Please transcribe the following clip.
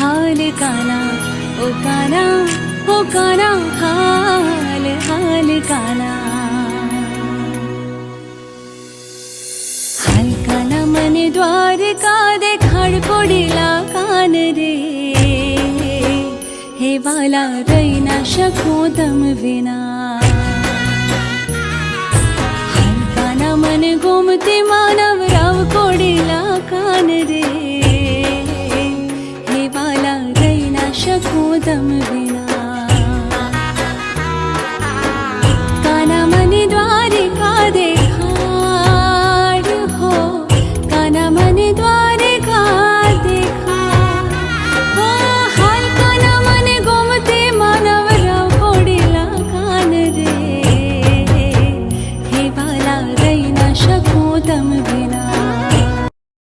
हाल काना ओ काना ओ काना हाल हाल काना हाल काना मने द्वारका देखाड पडिला कान रे हे वाला रही ना शकूं तम विना हाल काना मन गोमती मानव राव कोडिला कान रे हे वाला रही ना शकूं तम विना काना मने द्वारिका देखाड हो काना मने द्वार